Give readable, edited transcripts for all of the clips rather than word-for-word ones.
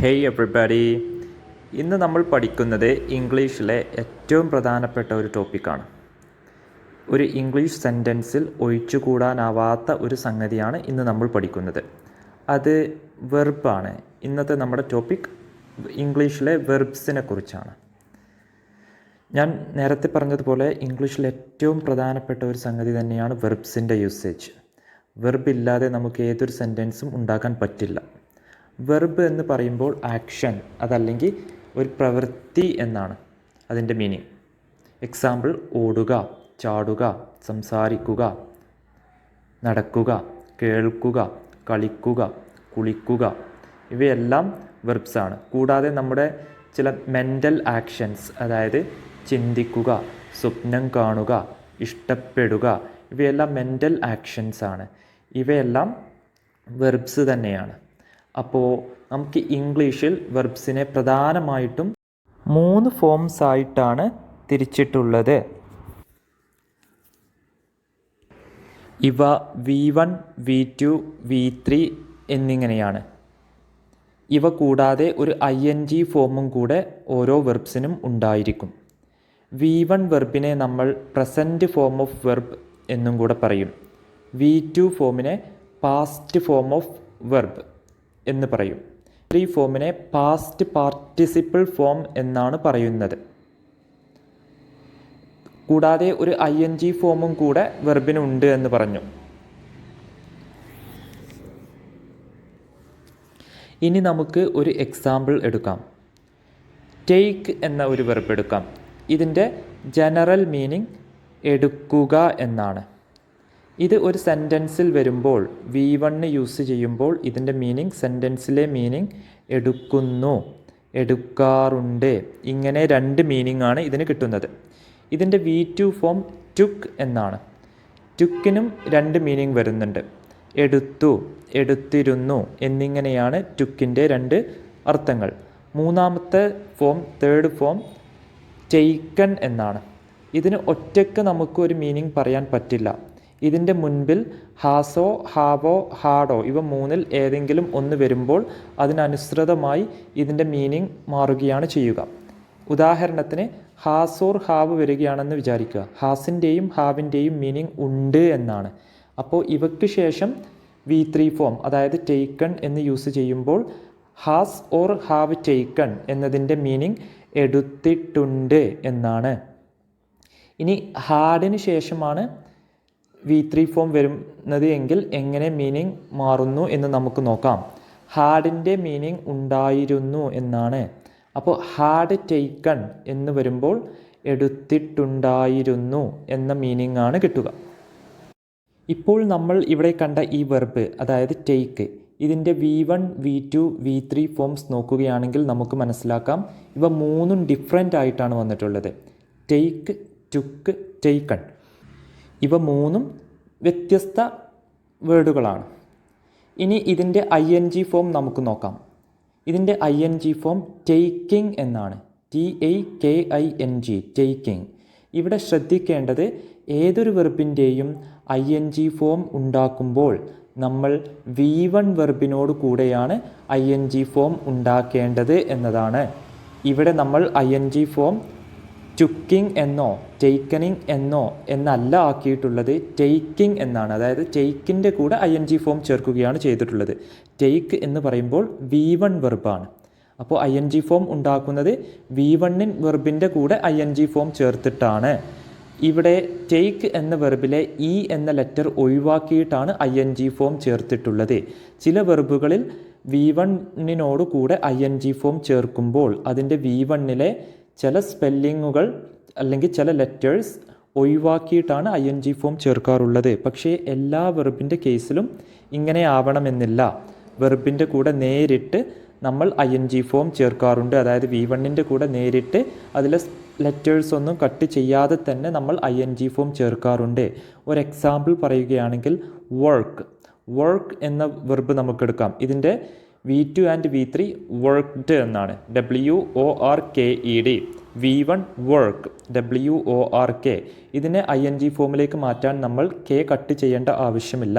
Hey everybody, ഇന്ന് നമ്മൾ പഠിക്കുന്നത് ഇംഗ്ലീഷിലെ ഏറ്റവും പ്രധാനപ്പെട്ട ഒരു ടോപ്പിക്കാണ്. ഒരു ഇംഗ്ലീഷ് സെൻറ്റൻസിൽ ഒഴിച്ചുകൂടാനാവാത്ത ഒരു സംഗതിയാണ് ഇന്ന് നമ്മൾ പഠിക്കുന്നത്. അത് വെർബാണ്. ഇന്നത്തെ നമ്മുടെ ടോപ്പിക് ഇംഗ്ലീഷിലെ വെർബ്സിനെ കുറിച്ചാണ്. ഞാൻ നേരത്തെ പറഞ്ഞതുപോലെ ഇംഗ്ലീഷിൽ ഏറ്റവും പ്രധാനപ്പെട്ട ഒരു സംഗതി തന്നെയാണ് വെർബ്സിൻ്റെ യൂസേജ്. വെർബ് ഇല്ലാതെ നമുക്ക് ഏതൊരു സെൻറ്റൻസും ഉണ്ടാക്കാൻ പറ്റില്ല. വെർബ് എന്ന് പറയുമ്പോൾ ആക്ഷൻ, അതല്ലെങ്കിൽ ഒരു പ്രവൃത്തി എന്നാണ് അതിൻ്റെ മീനിങ്. എക്സാമ്പിൾ: ഓടുക, ചാടുക, സംസാരിക്കുക, നടക്കുക, കേൾക്കുക, കളിക്കുക, കുളിക്കുക, ഇവയെല്ലാം വെർബ്സാണ്. കൂടാതെ നമ്മുടെ ചില മെൻ്റൽ ആക്ഷൻസ്, അതായത് ചിന്തിക്കുക, സ്വപ്നം കാണുക, ഇഷ്ടപ്പെടുക, ഇവയെല്ലാം മെൻ്റൽ ആക്ഷൻസാണ്. ഇവയെല്ലാം വെർബ്സ് തന്നെയാണ്. അപ്പോൾ നമുക്ക് ഇംഗ്ലീഷിൽ വെർബ്സിനെ പ്രധാനമായിട്ടും 3 ഫോംസ് ആയിട്ടാണ് തിരിച്ചിട്ടുള്ളത്. ഇവ V1, V2, V3 എന്നിങ്ങനെയാണ്. ഇവ കൂടാതെ ഒരു ING ഫോമും കൂടെ ഓരോ വെർബ്സിനും ഉണ്ടായിരിക്കും. V1 വെർബിനെ നമ്മൾ പ്രസൻറ്റ് ഫോം ഓഫ് വെർബ് എന്നും കൂടെ പറയും. V2 ഫോമിനെ പാസ്റ്റ് ഫോം ഓഫ് വെർബ് എന്ന് പറയും. 3 ഫോമിനെ പാസ്റ്റ് പാർട്ടിസിപ്പിൾ ഫോം എന്നാണ് പറയുന്നത്. കൂടാതെ ഒരു ING ഫോമും കൂടെ വെർബിനുണ്ട് എന്ന് പറഞ്ഞു. ഇനി നമുക്ക് ഒരു എക്സാമ്പിൾ എടുക്കാം. ടേക്ക് എന്ന ഒരു വെർബ് എടുക്കാം. ഇതിൻ്റെ ജനറൽ മീനിങ് എടുക്കുക എന്നാണ്. ഇത് ഒരു സെൻറ്റൻസിൽ വരുമ്പോൾ V1 യൂസ് ചെയ്യുമ്പോൾ ഇതിൻ്റെ മീനിങ്, സെൻറ്റൻസിലെ മീനിങ് എടുക്കുന്നു, എടുക്കാറുണ്ട്, ഇങ്ങനെ 2 മീനിങ് ആണ് ഇതിന് കിട്ടുന്നത്. ഇതിൻ്റെ V2 ഫോം ടുക്ക് എന്നാണ്. ടുക്കിനും 2 മീനിങ് വരുന്നുണ്ട്. എടുത്തു, എടുത്തിരുന്നു എന്നിങ്ങനെയാണ് ടുക്കിൻ്റെ 2 അർത്ഥങ്ങൾ. മൂന്നാമത്തെ ഫോം, തേർഡ് ഫോം ടേക്കൺ എന്നാണ്. ഇതിന് ഒറ്റയ്ക്ക് നമുക്ക് ഒരു മീനിങ് പറയാൻ പറ്റില്ല. ഇതിൻ്റെ മുൻപിൽ ഹാസോ, ഹാവോ, ഹാഡോ ഇവ 3-ൽ ഏതെങ്കിലും ഒന്ന് വരുമ്പോൾ അതിനനുസൃതമായി ഇതിൻ്റെ മീനിങ് മാറുകയാണ് ചെയ്യുക. ഉദാഹരണത്തിന് ഹാസോർ ഹാവ് വരികയാണെന്ന് വിചാരിക്കുക. ഹാസിൻ്റെയും ഹാവിൻ്റെയും മീനിങ് ഉണ്ട് എന്നാണ്. അപ്പോൾ ഇവയ്ക്ക് ശേഷം V3 ഫോം, അതായത് ടേക്കൺ എന്ന് യൂസ് ചെയ്യുമ്പോൾ ഹാസ് ഓർ ഹാവ് ടേക്കൺ എന്നതിൻ്റെ മീനിങ് എടുത്തിട്ടുണ്ട് എന്നാണ്. ഇനി ഹാഡിന് ശേഷമാണ് V3 ഫോം വരുന്നത് എങ്കിൽ എങ്ങനെ മീനിങ് മാറുന്നു എന്ന് നമുക്ക് നോക്കാം. ഹാഡിൻ്റെ മീനിങ് ഉണ്ടായിരുന്നു എന്നാണ്. അപ്പോൾ ഹാഡ് ടേക്കൺ എന്ന് വരുമ്പോൾ എടുത്തിട്ടുണ്ടായിരുന്നു എന്ന മീനിങ് ആണ് കിട്ടുക. ഇപ്പോൾ നമ്മൾ ഇവിടെ കണ്ട ഈ വെർബ്, അതായത് ടേക്ക്, ഇതിൻ്റെ V1, V2, V3 ഫോംസ് നോക്കുകയാണെങ്കിൽ നമുക്ക് മനസ്സിലാക്കാം ഇവ 3ഉം ഡിഫറെൻ്റ് ആയിട്ടാണ് വന്നിട്ടുള്ളത്. ടേക്ക്, ടുക്ക്, ടേക്കൺ ഇവ 3ഉം വ്യത്യസ്ത വേർഡുകളാണ്. ഇനി ഇതിൻ്റെ ING ഫോം നമുക്ക് നോക്കാം. ഇതിൻ്റെ ING ഫോം ടേക്കിംഗ് എന്നാണ്. TAKING, taking. ഇവിടെ ശ്രദ്ധിക്കേണ്ടത് ഏതൊരു വെർബിൻ്റെയും ING ഫോം ഉണ്ടാക്കുമ്പോൾ നമ്മൾ V1 വെർബിനോട് കൂടെയാണ് ING ഫോം ഉണ്ടാക്കേണ്ടത് എന്നതാണ്. ഇവിടെ നമ്മൾ ING ഫോം ടുക്കിംഗ് എന്നോ ടേക്കനിങ് എന്നോ എന്നല്ല ആക്കിയിട്ടുള്ളത്, ടേക്കിംഗ് എന്നാണ്. അതായത് ടേക്കിൻ്റെ കൂടെ ING ഫോം ചേർക്കുകയാണ് ചെയ്തിട്ടുള്ളത്. ടേക്ക് എന്ന് പറയുമ്പോൾ V1 വെർബാണ്. അപ്പോൾ ING ഫോം ഉണ്ടാക്കുന്നത് V1 വെർബിൻ്റെ കൂടെ ING ഫോം ചേർത്തിട്ടാണ്. ഇവിടെ ടേക്ക് എന്ന വെർബിലെ E എന്ന ലെറ്റർ ഒഴിവാക്കിയിട്ടാണ് ING ഫോം ചേർത്തിട്ടുള്ളത്. ചില വെർബുകളിൽ V1 കൂടെ ING ഫോം ചേർക്കുമ്പോൾ അതിൻ്റെ V1 ചില സ്പെല്ലിങ്ങുകൾ അല്ലെങ്കിൽ ചില ലെറ്റേഴ്സ് ഒഴിവാക്കിയിട്ടാണ് ING ഫോം ചേർക്കാറുള്ളത്. പക്ഷേ എല്ലാ വെർബിൻ്റെ കേസിലും ഇങ്ങനെ ആവണമെന്നില്ല. വെർബിൻ്റെ കൂടെ നേരിട്ട് നമ്മൾ ING ഫോം ചേർക്കാറുണ്ട്. അതായത് V1 കൂടെ നേരിട്ട് അതിലെ ലെറ്റേഴ്സ് ഒന്നും കട്ട് ചെയ്യാതെ തന്നെ നമ്മൾ ING ഫോം ചേർക്കാറുണ്ട്. ഒരു എക്സാമ്പിൾ പറയുകയാണെങ്കിൽ വർക്ക് എന്ന വെർബ് നമുക്കെടുക്കാം. ഇതിൻ്റെ V2 ആൻഡ് V3 വർക്ക്ഡ് എന്നാണ്, WORKED. V1 work, WORK. ഇതിനെ ING ഫോമിലേക്ക് മാറ്റാൻ നമ്മൾ K കട്ട് ചെയ്യേണ്ട ആവശ്യമില്ല.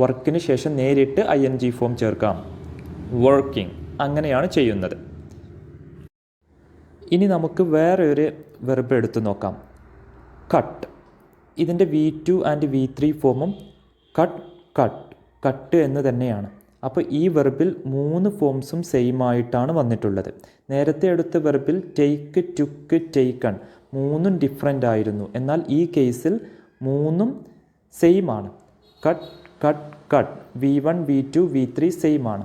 വർക്കിന് ശേഷം നേരിട്ട് ING ഫോം ചേർക്കാം. വർക്കിംഗ്, അങ്ങനെയാണ് ചെയ്യുന്നത്. ഇനി നമുക്ക് വേറെ ഒരു വെർബ് എടുത്തു നോക്കാം. കട്ട്. ഇതിൻ്റെ V2 ആൻഡ് V3 ഫോമും കട്ട് കട്ട് കട്ട് എന്ന് തന്നെയാണ്. അപ്പോൾ ഈ വെർബിൽ 3 ഫോംസും സെയിം ആയിട്ടാണ് വന്നിട്ടുള്ളത്. നേരത്തെ എടുത്ത വെർബിൽ ടേക്ക്, ടുക്ക്, ടേക്കൺ 3ഉം ഡിഫറെൻ്റ് ആയിരുന്നു. എന്നാൽ ഈ കേസിൽ 3ഉം സെയിം ആണ്. Cut cut cut, V1 V2 V3 same ആണ്.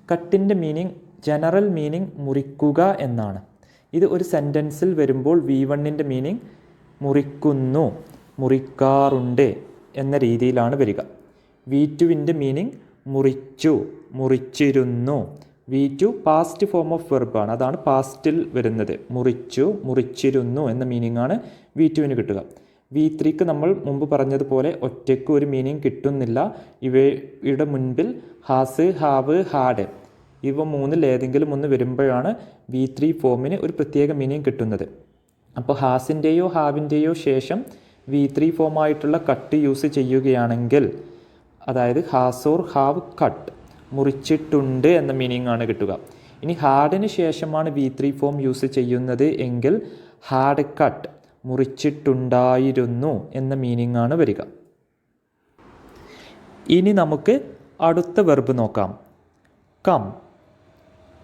കട്ടിൻ്റെ മീനിങ്, ജനറൽ മീനിങ് മുറിക്കുക എന്നാണ്. ഇത് ഒരു സെൻറ്റൻസിൽ വരുമ്പോൾ V1ൻ്റെ മീനിങ് മുറിക്കുന്നു, മുറിക്കാറുണ്ട് എന്ന രീതിയിലാണ് വരിക. V2വിൻ്റെ മീനിങ് മുറിച്ചു, മുറിച്ചിരുന്നു. V2 പാസ്റ്റ് ഫോം ഓഫ് വെർബാണ്, അതാണ് പാസ്റ്റിൽ വരുന്നത്. മുറിച്ചു, മുറിച്ചിരുന്നു എന്ന മീനിങ്ങാണ് V2വിന് കിട്ടുക. V3ക്ക് നമ്മൾ മുമ്പ് പറഞ്ഞതുപോലെ ഒറ്റയ്ക്ക് ഒരു മീനിങ് കിട്ടുന്നില്ല. ഇവയുടെ മുൻപിൽ ഹാസ്, ഹാവ്, ഹാഡ് ഇവ 3ൽ ഏതെങ്കിലും ഒന്ന് വരുമ്പോഴാണ് V3 ഫോമിന് ഒരു പ്രത്യേക മീനിങ് കിട്ടുന്നത്. അപ്പോൾ ഹാസിൻ്റെയോ ഹാവിൻ്റെയോ ശേഷം V3 ഫോമായിട്ടുള്ള കട്ട് യൂസ് ചെയ്യുകയാണെങ്കിൽ, അതായത് ഹാസ് ഓർ ഹാവ് കട്ട്, മുറിച്ചിട്ടുണ്ട് എന്ന മീനിങ് ആണ് കിട്ടുക. ഇനി ഹാഡിന് ശേഷമാണ് V3 ഫോം യൂസ് ചെയ്യുന്നത് എങ്കിൽ ഹാഡ് കട്ട്, മുറിച്ചിട്ടുണ്ടായിരുന്നു എന്ന മീനിങ് ആണ് വരിക. ഇനി നമുക്ക് അടുത്ത വെർബ് നോക്കാം. കം.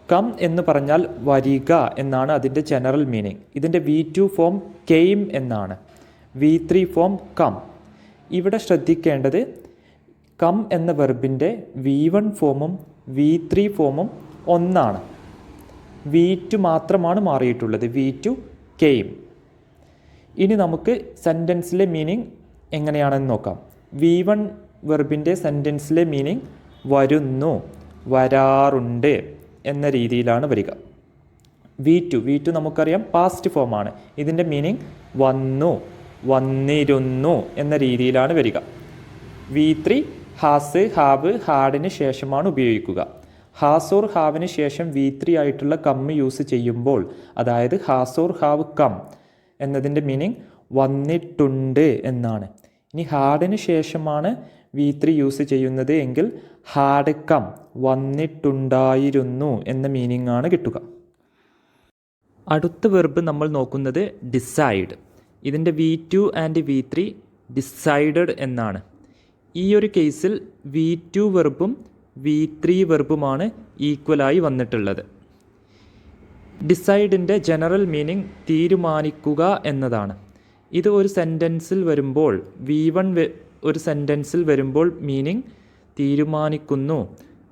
കം എന്ന് പറഞ്ഞാൽ വരിക എന്നാണ് അതിൻ്റെ ജനറൽ മീനിങ്. ഇതിൻ്റെ V2 ഫോം കെയിം എന്നാണ്, V3 ഫോം കം. ഇവിടെ ശ്രദ്ധിക്കേണ്ടത് കം എന്ന വെർബിൻ്റെ V1 ഫോമും V3 ഫോമും ഒന്നാണ്. V2 മാത്രമാണ് മാറിയിട്ടുള്ളത്, V2 കെയിം. ഇനി നമുക്ക് സെൻറ്റൻസിലെ മീനിങ് എങ്ങനെയാണെന്ന് നോക്കാം. V1 വെർബിൻ്റെ സെൻറ്റൻസിലെ മീനിങ് വരുന്നു, വരാറുണ്ട് എന്ന രീതിയിലാണ് വരിക. V2 നമുക്കറിയാം പാസ്റ്റ് ഫോമാണ്. ഇതിൻ്റെ മീനിങ് വന്നു, വന്നിരുന്നു എന്ന രീതിയിലാണ് വരിക. V3 ഹാസ്, ഹാവ്, ഹാഡിന് ശേഷമാണ് ഉപയോഗിക്കുക. ഹാസ് ഓർ ഹാവിന് ശേഷം V3 ആയിട്ടുള്ള കം യൂസ് ചെയ്യുമ്പോൾ, അതായത് ഹാസ് ഓർ ഹാവ് കം എന്നതിൻ്റെ മീനിങ് വന്നിട്ടുണ്ട് എന്നാണ്. ഇനി ഹാഡിന് ശേഷമാണ് V3 യൂസ് ചെയ്യുന്നത് എങ്കിൽ ഹാഡ് കം, വന്നിട്ടുണ്ടായിരുന്നു എന്ന മീനിങ് ആണ് കിട്ടുക. അടുത്ത വെർബ് നമ്മൾ നോക്കുന്നത് ഡിസൈഡ്. ഇതിൻ്റെ V2 ആൻഡ് V3 ഡിസൈഡഡ് എന്നാണ്. ഈ ഒരു കേസിൽ V2 വെർബും V3 വെർബുമാണ് ഈക്വലായി വന്നിട്ടുള്ളത്. ഡിസൈഡിൻ്റെ ജനറൽ മീനിങ് തീരുമാനിക്കുക എന്നതാണ്. ഇത് ഒരു സെൻറ്റൻസിൽ വരുമ്പോൾ, V1 ഒരു സെൻറ്റൻസിൽ വരുമ്പോൾ മീനിങ് തീരുമാനിക്കുന്നു,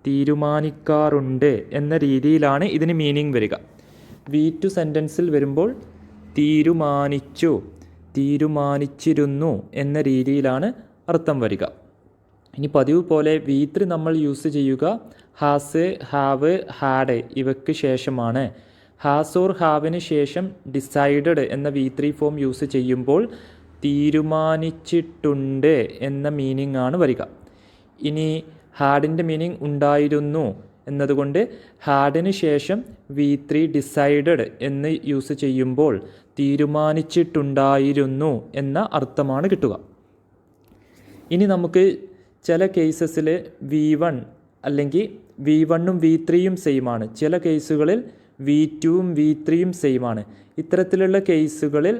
തീരുമാനിക്കാറുണ്ട് എന്ന രീതിയിലാണ് ഇതിന് മീനിങ് വരിക. V2 സെൻറ്റൻസിൽ വരുമ്പോൾ തീരുമാനിച്ചു, തീരുമാനിച്ചിരുന്നു എന്ന രീതിയിലാണ് അർത്ഥം വരിക. ഇനി പതിവ് പോലെ V3 നമ്മൾ യൂസ് ചെയ്യുക ഹാസ്, ഹാവ്, ഹാഡ് ഇവയ്ക്ക് ശേഷമാണ്. ഹാസ് ഓർ ഹാവിന് ശേഷം ഡിസൈഡഡ് എന്ന V3 ഫോം യൂസ് ചെയ്യുമ്പോൾ തീരുമാനിച്ചിട്ടുണ്ട് എന്ന മീനിങ് ആണ് വരിക. ഇനി ഹാഡിൻ്റെ മീനിങ് ഉണ്ടായിരുന്നു എന്നതുകൊണ്ട് ഹാഡിന് ശേഷം V3 ഡിസൈഡഡ് എന്ന് യൂസ് ചെയ്യുമ്പോൾ തീരുമാനിച്ചിട്ടുണ്ടായിരുന്നു എന്ന അർത്ഥമാണ് കിട്ടുക. ഇനി നമുക്ക് ചില കേസസിൽ V1 അല്ലെങ്കിൽ V1ഉം V3യും സെയിമാണ്. ചില കേസുകളിൽ V2ഉം V3യും സെയിമാണ്. ഇത്തരത്തിലുള്ള കേസുകളിൽ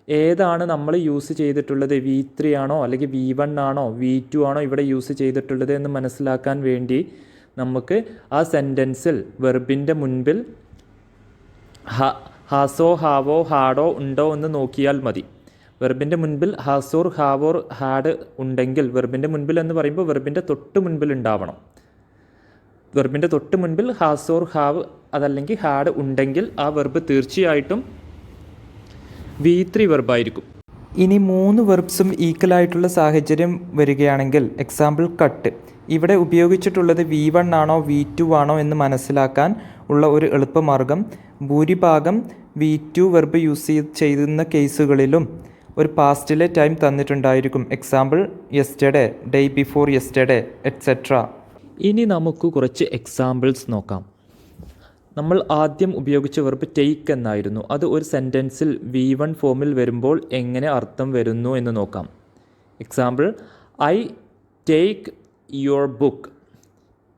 ഏതാണ് നമ്മൾ യൂസ് ചെയ്തിട്ടുള്ളത്, V3 ആണോ അല്ലെങ്കിൽ V1 ആണോ V2 ആണോ ഇവിടെ യൂസ് ചെയ്തിട്ടുള്ളത് എന്ന് മനസ്സിലാക്കാൻ വേണ്ടി നമുക്ക് ആ സെൻറ്റൻസിൽ വെർബിൻ്റെ മുൻപിൽ ഹാസോ, ഹാവോ, ഹാഡോ ഉണ്ടോ എന്ന് നോക്കിയാൽ മതി. വെർബിൻ്റെ മുൻപിൽ ഹാസോർ, ഹാവോർ, ഹാഡ് ഉണ്ടെങ്കിൽ, വെർബിൻ്റെ മുൻപിൽ എന്ന് പറയുമ്പോൾ വെർബിൻ്റെ തൊട്ട് മുൻപിൽ ഉണ്ടാവണം. വെർബിൻ്റെ തൊട്ട് മുൻപിൽ ഹാസോർ, ഹാവ് അതല്ലെങ്കിൽ ഹാഡ് ഉണ്ടെങ്കിൽ ആ വെർബ് തീർച്ചയായിട്ടും V3 വെർബായിരിക്കും. ഇനി 3 വെർബ്സും ഈക്വലായിട്ടുള്ള സാഹചര്യം വരികയാണെങ്കിൽ, എക്സാമ്പിൾ കട്ട്, ഇവിടെ ഉപയോഗിച്ചിട്ടുള്ളത് V1 ആണോ V2 ആണോ എന്ന് മനസ്സിലാക്കാൻ ഉള്ള ഒരു എളുപ്പമാർഗം, ഭൂരിഭാഗം V2 വെർബ് യൂസ് ചെയ്യുന്ന കേസുകളിലും ഒരു പാസ്റ്റിലെ ടൈം തന്നിട്ടുണ്ടായിരിക്കും. Example yesterday, day before yesterday etcetera. ഇനി നമുക്ക് കുറച്ച് എക്സാമ്പിൾസ് നോക്കാം. നമ്മൾ ആദ്യം ഉപയോഗിച്ച വെർബ് ടേക്ക് എന്നായിരുന്നു. അത് ഒരു സെൻറ്റൻസിൽ V1 ഫോമിൽ വരുമ്പോൾ എങ്ങനെ അർത്ഥം വരുന്നു എന്ന് നോക്കാം. Example I take your book.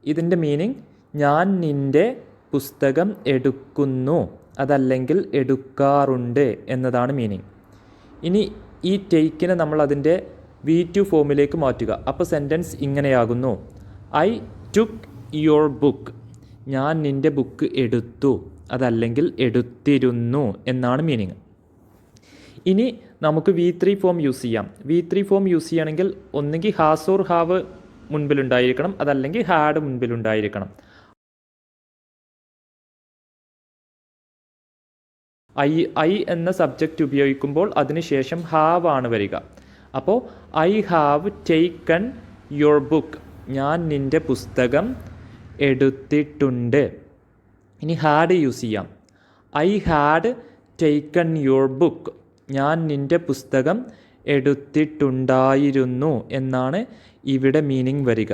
ഇതിൻ്റെ മീനിങ് ഞാൻ നിൻ്റെ പുസ്തകം എടുക്കുന്നു അതല്ലെങ്കിൽ എടുക്കാറുണ്ട് എന്നതാണ് മീനിങ്. ഇനി ഈ ടേക്കിനെ നമ്മൾ അതിൻ്റെ V2 ഫോമിലേക്ക് മാറ്റുക. അപ്പോൾ സെൻറ്റൻസ് ഇങ്ങനെയാകുന്നു: ഐ ടുക്ക് യുവർ ബുക്ക്. ഞാൻ നിൻ്റെ ബുക്ക് എടുത്തു അതല്ലെങ്കിൽ എടുത്തിരുന്നു എന്നാണ് മീനിങ്. ഇനി നമുക്ക് V3 ഫോം യൂസ് ചെയ്യാം. V3 ഫോം യൂസ് ചെയ്യണമെങ്കിൽ ഒന്നുകിൽ ഹാസ് ഓർ ഹാവ് മുൻപിലുണ്ടായിരിക്കണം, അതല്ലെങ്കിൽ ഹാഡ് മുൻപിലുണ്ടായിരിക്കണം. ഐ എന്ന സബ്ജക്റ്റ് ഉപയോഗിക്കുമ്പോൾ അതിനുശേഷം ഹാവ് ആണ് വരിക. അപ്പോൾ I have taken your book. ഞാൻ നിൻ്റെ പുസ്തകം എടുത്തിട്ടുണ്ട്. ഇനി ഹാഡ് യൂസ് ചെയ്യാം. I had taken your book. ഞാൻ നിൻ്റെ പുസ്തകം എടുത്തിട്ടുണ്ടായിരുന്നു എന്നാണ് ഇവിടെ മീനിങ് വരിക.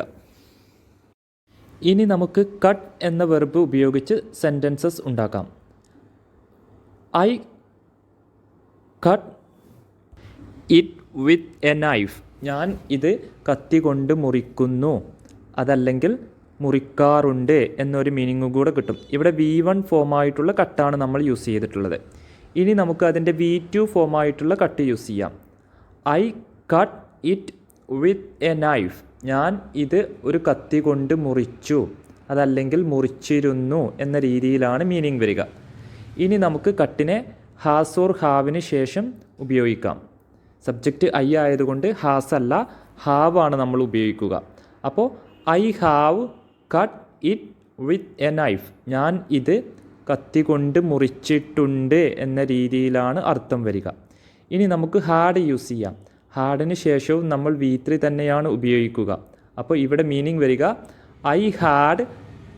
ഇനി നമുക്ക് കട്ട് എന്ന വെർബ് ഉപയോഗിച്ച് സെൻറ്റൻസസ് ഉണ്ടാക്കാം. I cut it with a knife. ഞാൻ ഇത് കത്തി കൊണ്ട് മുറിക്കുന്നു അതല്ലെങ്കിൽ മുറിക്കാറുണ്ട് എന്നൊരു മീനിങ് കൂടെ കിട്ടും. ഇവിടെ V1 ഫോമായിട്ടുള്ള കട്ടാണ് നമ്മൾ യൂസ് ചെയ്തിട്ടുള്ളത്. ഇനി നമുക്ക് അതിൻ്റെ V2 ഫോമായിട്ടുള്ള കട്ട് യൂസ് ചെയ്യാം. I cut it with a knife. ഞാൻ ഇത് ഒരു കത്തി കൊണ്ട് മുറിച്ചു അതല്ലെങ്കിൽ മുറിച്ചിരുന്നു എന്ന രീതിയിലാണ് മീനിങ് വരിക. ഇനി നമുക്ക് കട്ടിനെ ഹാസ് ഓർ ഹാവിന് ശേഷം ഉപയോഗിക്കാം. സബ്ജക്റ്റ് ഐ ആയതുകൊണ്ട് ഹാസ് അല്ല ഹാവ് ആണ് നമ്മൾ ഉപയോഗിക്കുക. അപ്പോൾ I have cut it with a knife. ഞാൻ ഇത് കത്തി കൊണ്ട് മുറിച്ചിട്ടുണ്ട് എന്ന രീതിയിലാണ് അർത്ഥം വരിക. ഇനി നമുക്ക് ഹാഡ് യൂസ് ചെയ്യാം. ഹാഡിന് ശേഷവും നമ്മൾ V3 തന്നെയാണ് ഉപയോഗിക്കുക. അപ്പോൾ ഇവിടെ മീനിങ് വരിക I had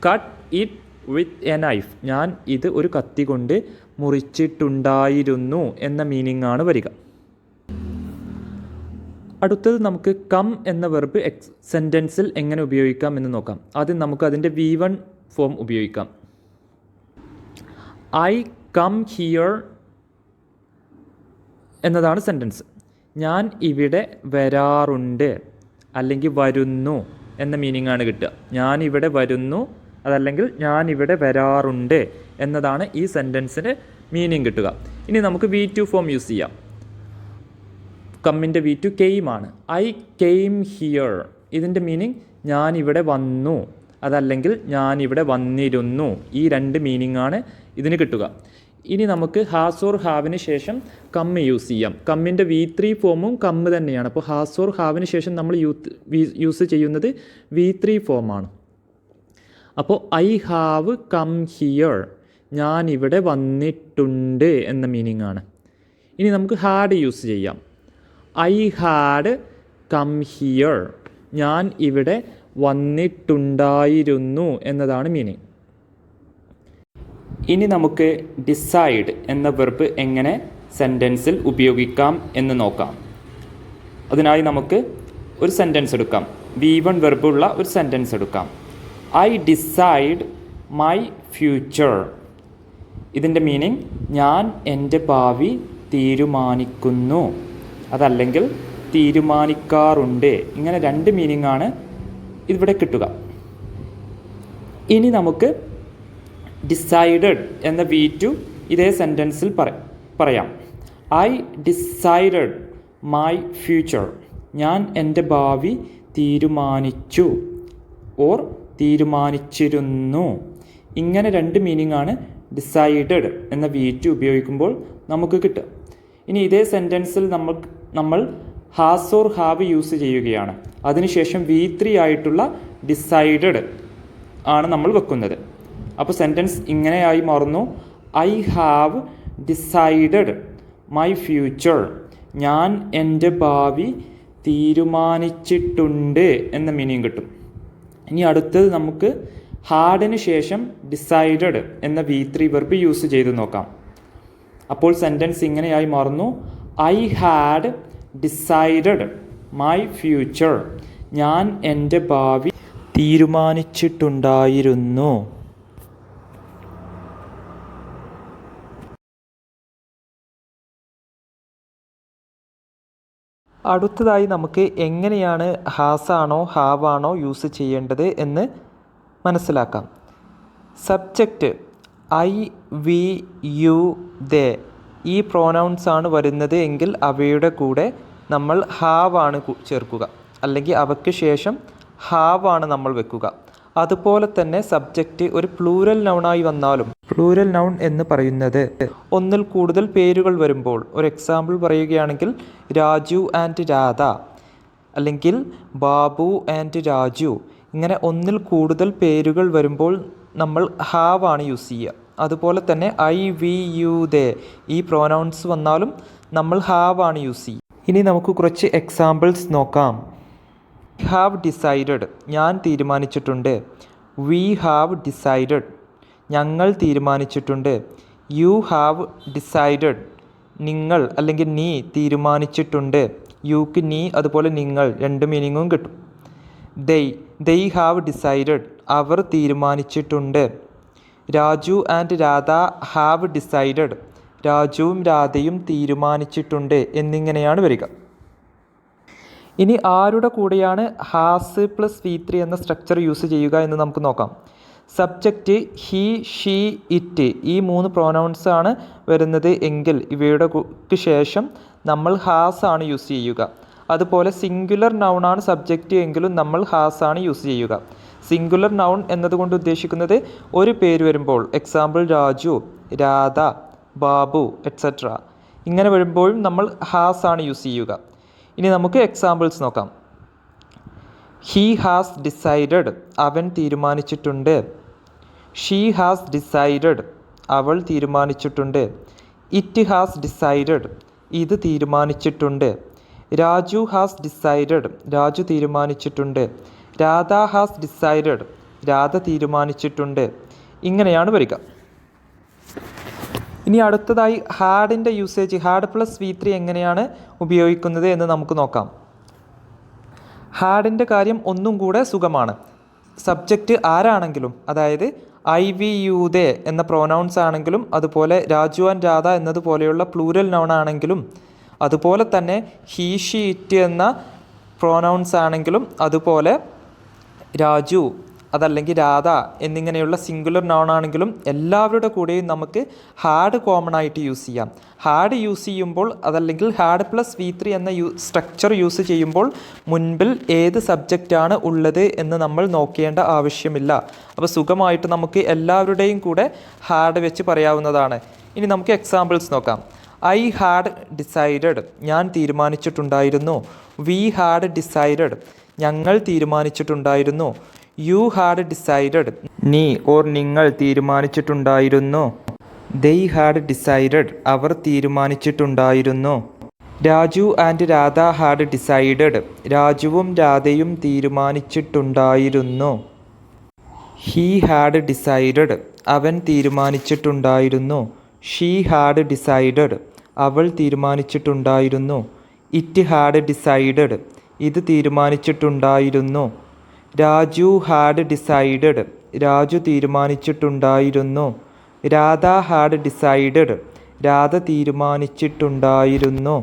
cut it with a knife. ഞാൻ ഇത് ഒരു കത്തി കൊണ്ട് മുറിച്ചിട്ടുണ്ടായിരുന്നു എന്ന മീനിങ് ആണ് വരിക. അടുത്തത് നമുക്ക് കം എന്ന വെർബ് സെൻറ്റൻസിൽ എങ്ങനെ ഉപയോഗിക്കാം എന്ന് നോക്കാം. ആദ്യം നമുക്ക് അതിൻ്റെ V1 ഫോം ഉപയോഗിക്കാം. ഐ കം ഹിയർ എന്നതാണ് സെൻറ്റൻസ്. ഞാൻ ഇവിടെ വരാറുണ്ട് അല്ലെങ്കിൽ വരുന്നു എന്ന മീനിങ് ആണ് കിട്ടുക. ഞാൻ ഇവിടെ വരുന്നു അതല്ലെങ്കിൽ ഞാൻ ഇവിടെ വരാറുണ്ട് എന്നതാണ് ഈ സെൻറ്റൻസിന് മീനിങ് കിട്ടുക. ഇനി നമുക്ക് V2 ഫോം യൂസ് ചെയ്യാം. കമ്മിൻ്റെ V2 കെയിം ആണ്. I came here. ഇതിൻ്റെ മീനിങ് ഞാൻ ഇവിടെ വന്നു അതല്ലെങ്കിൽ ഞാൻ ഇവിടെ വന്നിരുന്നു. ഈ രണ്ട് മീനിങ് ആണ് ഇതിന് കിട്ടുക. ഇനി നമുക്ക് ഹാസ് ഓർ ഹാവിന് ശേഷം കമ്മ് യൂസ് ചെയ്യാം. കമ്മിൻ്റെ V3 ഫോമും കമ്മ് തന്നെയാണ്. അപ്പോൾ ഹാസ് ഓർ ഹാവിന് ശേഷം നമ്മൾ യൂസ് ചെയ്യുന്നത് V3 ഫോമാണ്. അപ്പോൾ ഐ ഹാവ് കം ഹിയർ. ഞാൻ ഇവിടെ വന്നിട്ടുണ്ട് എന്ന മീനിങ് ആണ്. ഇനി നമുക്ക് ഹാഡ് യൂസ് ചെയ്യാം. I had come here. ഞാൻ ഇവിടെ വന്നിട്ടുണ്ടായിരുന്നു എന്നതാണ് മീനിങ്. ഇനി നമുക്ക് ഡിസൈഡ് എന്ന വെർബ് എങ്ങനെ സെൻറ്റൻസിൽ ഉപയോഗിക്കാം എന്ന് നോക്കാം. അതിനായി നമുക്ക് ഒരു സെൻറ്റൻസ് എടുക്കാം. V1 വെർബുള്ള ഒരു സെൻറ്റൻസ് എടുക്കാം. I decide my future. ഇതിൻ്റെ മീനിങ് ഞാൻ എൻ്റെ ഭാവി തീരുമാനിക്കുന്നു അതല്ലെങ്കിൽ തീരുമാനിക്കാറുണ്ട്. ഇങ്ങനെ രണ്ട് മീനിങ് ആണ് ഇവിടെ കിട്ടുക. ഇനി നമുക്ക് ഡിസൈഡഡ് എന്ന V2 ഇതേ സെൻറ്റൻസിൽ പറയാം. I decided my future. ഞാൻ എൻ്റെ ഭാവി തീരുമാനിച്ചു ഓർ തീരുമാനിച്ചിരുന്നു. ഇങ്ങനെ രണ്ട് മീനിങ് ആണ് ഡിസൈഡഡ് എന്ന V2 ഉപയോഗിക്കുമ്പോൾ നമുക്ക് കിട്ടുക. ഇനി ഇതേ സെൻറ്റൻസിൽ നമ്മൾ ഹാസ് ഓർ ഹാവ് യൂസ് ചെയ്യുകയാണ്. അതിനുശേഷം V3 ആയിട്ടുള്ള ഡിസൈഡഡ് ആണ് നമ്മൾ വെക്കുന്നത്. അപ്പോൾ സെൻറ്റൻസ് ഇങ്ങനെയായി മാറുന്നു: I have decided my future. ഞാൻ എൻ്റെ ഭാവി തീരുമാനിച്ചിട്ടുണ്ട് എന്ന മീനിങ് കിട്ടും. ഇനി അടുത്തത് നമുക്ക് ഹാഡിന് ശേഷം ഡിസൈഡഡ് എന്ന V3 വെർബ് യൂസ് ചെയ്ത് നോക്കാം. അപ്പോൾ സെൻറ്റൻസ് ഇങ്ങനെയായി മാറുന്നു: I had decided my future. ഞാൻ എൻ്റെ ഭാവി തീരുമാനിച്ചിട്ടുണ്ടായിരുന്നു. അടുത്തതായി നമുക്ക് എങ്ങനെയാണ് ഹാസാണോ ഹാവാണോ യൂസ് ചെയ്യേണ്ടത് എന്ന് മനസ്സിലാക്കാം. സബ്ജക്റ്റ് ഐ, വി, യു, ദേ ഈ പ്രോനൗൺസ് ആണ് വരുന്നത് എങ്കിൽ അവയുടെ കൂടെ നമ്മൾ ഹാവ് ആണ് ചേർക്കുക, അല്ലെങ്കിൽ അവയ്ക്ക് ശേഷം ഹാവ് ആണ് നമ്മൾ വെക്കുക. അതുപോലെ തന്നെ സബ്ജക്റ്റ് ഒരു പ്ലൂരൽ നൗണായി വന്നാലും, പ്ലൂരൽ നൗൺ എന്ന് പറയുന്നത് ഒന്നിൽ കൂടുതൽ പേരുകൾ വരുമ്പോൾ, ഒരു എക്സാമ്പിൾ പറയുകയാണെങ്കിൽ രാജു ആൻഡ് രാധ, അല്ലെങ്കിൽ ബാബു ആൻഡ് രാജു, ഇങ്ങനെ ഒന്നിൽ കൂടുതൽ പേരുകൾ വരുമ്പോൾ നമ്മൾ ഹാവ് ആണ് യൂസ് ചെയ്യുക. അതുപോലെ തന്നെ ഐ, വി, യു, ദേ ഈ പ്രോനൗൺസ് വന്നാലും നമ്മൾ ഹാവ് ആണ് യൂസ് ചെയ്യുക. ഇനി നമുക്ക് കുറച്ച് എക്സാമ്പിൾസ് നോക്കാം. ഹാവ് ഡിസൈഡഡ്, ഞാൻ തീരുമാനിച്ചിട്ടുണ്ട്. വി ഹാവ് ഡിസൈഡഡ്, ഞങ്ങൾ തീരുമാനിച്ചിട്ടുണ്ട്. യു ഹാവ് ഡിസൈഡഡ്, നിങ്ങൾ അല്ലെങ്കിൽ നീ തീരുമാനിച്ചിട്ടുണ്ട്. യുക്ക് നീ, അതുപോലെ നിങ്ങൾ, രണ്ട് മീനിങ്ങും കിട്ടും. ദൈ ഹാവ് ഡിസൈഡഡ്, അവർ തീരുമാനിച്ചിട്ടുണ്ട്. Raju and Radha have decided, രാജുവും രാധയും തീരുമാനിച്ചിട്ടുണ്ട് എന്നിങ്ങനെയാണ് വരിക. ഇനി ആരുടെ കൂടെയാണ് ഹാസ് പ്ലസ് V3 എന്ന സ്ട്രക്ചർ യൂസ് ചെയ്യുക എന്ന് നമുക്ക് നോക്കാം. സബ്ജക്റ്റ് ഹി, ഷീ, ഇറ്റ് ഈ 3 പ്രോനൗൺസ് ആണ് വരുന്നത് എങ്കിൽ ഇവയുടെ ശേഷം നമ്മൾ ഹാസ് ആണ് യൂസ് ചെയ്യുക. അതുപോലെ സിംഗുലർ നൗൺ ആണ് സബ്ജക്റ്റ് എങ്കിലും നമ്മൾ ഹാസ് ആണ് യൂസ് ചെയ്യുക. സിംഗുലർ നൗൺ എന്നതുകൊണ്ട് ഉദ്ദേശിക്കുന്നത് ഒരു പേര് വരുമ്പോൾ, എക്സാമ്പിൾ രാജു, രാധ, ബാബു എറ്റ്സെട്ര, ഇങ്ങനെ വരുമ്പോഴും നമ്മൾ ഹാസ് ആണ് യൂസ് ചെയ്യുക. ഇനി നമുക്ക് എക്സാമ്പിൾസ് നോക്കാം. ഹീ ഹാസ് ഡിസൈഡഡ്, അവൻ തീരുമാനിച്ചിട്ടുണ്ട്. ഷീ ഹാസ് ഡിസൈഡഡ്, അവൾ തീരുമാനിച്ചിട്ടുണ്ട്. ഇറ്റ് ഹാസ് ഡിസൈഡഡ്, ഇത് തീരുമാനിച്ചിട്ടുണ്ട്. രാജു ഹാസ് ഡിസൈഡഡ്, രാജു തീരുമാനിച്ചിട്ടുണ്ട്. രാധ ഹാസ് ഡിസൈഡഡ്, രാധ തീരുമാനിച്ചിട്ടുണ്ട്. ഇങ്ങനെയാണ് വരിക. ഇനി അടുത്തതായി ഹാഡിൻ്റെ യൂസേജ്, ഹാഡ് പ്ലസ് V3 എങ്ങനെയാണ് ഉപയോഗിക്കുന്നത് എന്ന് നമുക്ക് നോക്കാം. ഹാഡിൻ്റെ കാര്യം ഒന്നും കൂടെ സുഖമാണ്. സബ്ജക്റ്റ് ആരാണെങ്കിലും, അതായത് ഐ, വി, യു, ദേ എന്ന പ്രോനൗൺസ് ആണെങ്കിലും, അതുപോലെ രാജു ആൻഡ് രാധ എന്നതുപോലെയുള്ള പ്ലൂരൽ നൗൺ ആണെങ്കിലും, അതുപോലെ തന്നെ ഹീ, ഷീ, ഇറ്റ് എന്ന പ്രോനൗൺസ് ആണെങ്കിലും, അതുപോലെ രാജു അതല്ലെങ്കിൽ രാധ എന്നിങ്ങനെയുള്ള സിംഗുലർ നൗൺ ആണെങ്കിലും എല്ലാവരുടെ കൂടെയും നമുക്ക് ഹാഡ് കോമൺ ആയിട്ട് യൂസ് ചെയ്യാം. ഹാഡ് യൂസ് ചെയ്യുമ്പോൾ, അതല്ലെങ്കിൽ ഹാഡ് പ്ലസ് V3 എന്ന സ്ട്രക്ചർ യൂസ് ചെയ്യുമ്പോൾ മുൻപിൽ ഏത് സബ്ജക്റ്റാണ് ഉള്ളത് എന്ന് നമ്മൾ നോക്കേണ്ട ആവശ്യമില്ല. അപ്പോൾ സുഖമായിട്ട് നമുക്ക് എല്ലാവരുടെയും കൂടെ ഹാഡ് വെച്ച് പറയാവുന്നതാണ്. ഇനി നമുക്ക് എക്സാമ്പിൾസ് നോക്കാം. ഐ ഹാഡ് ഡിസൈഡഡ്, ഞാൻ തീരുമാനിച്ചിട്ടുണ്ടായിരുന്നു. വി ഹാഡ് ഡിസൈഡഡ്, ഞങ്ങൾ തീരുമാനിച്ചിട്ടുണ്ടായിരുന്നു. യു ഹാഡ് ഡിസൈഡഡ്, നീ ഓർ നിങ്ങൾ തീരുമാനിച്ചിട്ടുണ്ടായിരുന്നു. ദൈ ഹാഡ് ഡിസൈഡഡ്, അവർ തീരുമാനിച്ചിട്ടുണ്ടായിരുന്നു. Raju and Radha had decided, രാജുവും രാധയും തീരുമാനിച്ചിട്ടുണ്ടായിരുന്നു. ഹീ ഹാഡ് ഡിസൈഡഡ്, അവൻ തീരുമാനിച്ചിട്ടുണ്ടായിരുന്നു. ഷീ ഹാഡ് ഡിസൈഡഡ്, അവൾ തീരുമാനിച്ചിട്ടുണ്ടായിരുന്നു. ഇറ്റ് ഹാഡ് ഡിസൈഡഡ്, ഇത് തീരുമാനിച്ചിട്ടുണ്ടായിരുന്നു. രാജു ഹാഡ് ഡിസൈഡഡ്, രാജു തീരുമാനിച്ചിട്ടുണ്ടായിരുന്നു. Radha had decided, Radha തീരുമാനിച്ചിട്ടുണ്ടായിരുന്നു.